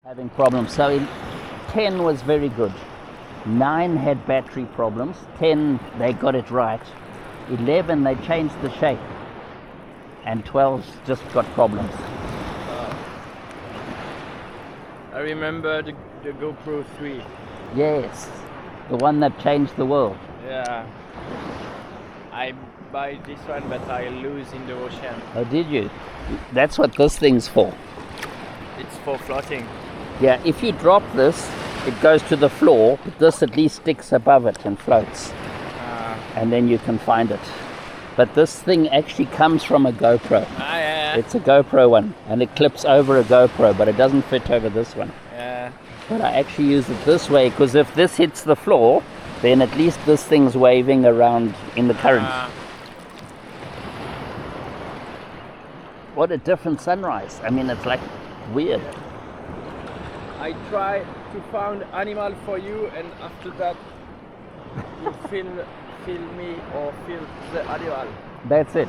Having problems. So 10 was very good. 9 had battery problems. 10, they got it right. 11, they changed the shape. And 12 just got problems. I remember the GoPro 3. Yes, the one that changed the world. Yeah. I buy this one, but I lose in the ocean. Oh, did you? That's what this thing's for. It's for floating. Yeah, if you drop this, it goes to the floor, but this at least sticks above it and floats. And then you can find it. But this thing actually comes from a GoPro. Yeah. It's a GoPro one, and it clips over a GoPro, but it doesn't fit over this one. Yeah. But I actually use it this way, because if this hits the floor, then at least this thing's waving around in the current. What a different sunrise. I mean, it's like weird. I try to find animal for you, and after that you film me or film the animal. That's it.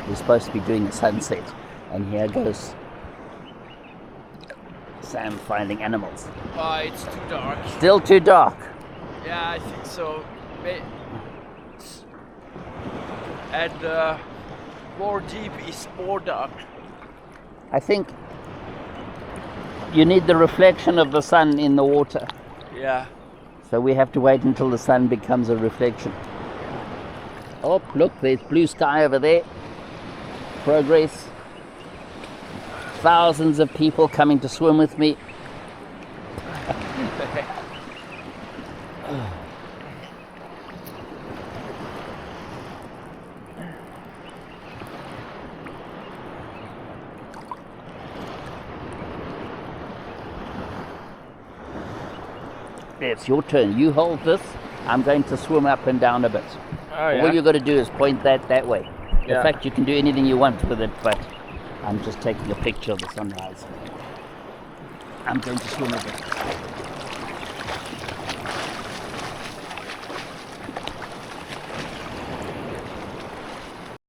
We're supposed to be doing a sunset, and here goes Sam finding animals. Oh, it's too dark. Still too dark. Yeah, I think so. And more deep is more dark. I think you need the reflection of the sun in the water. Yeah. So we have to wait until the sun becomes a reflection. Oh, look, there's blue sky over there. Progress. Thousands of people coming to swim with me. It's your turn. You hold this. I'm going to swim up and down a bit. Oh, yeah. All you got to do is point that way. Yeah. In fact, you can do anything you want with it, but I'm just taking a picture of the sunrise. I'm going to swim a bit.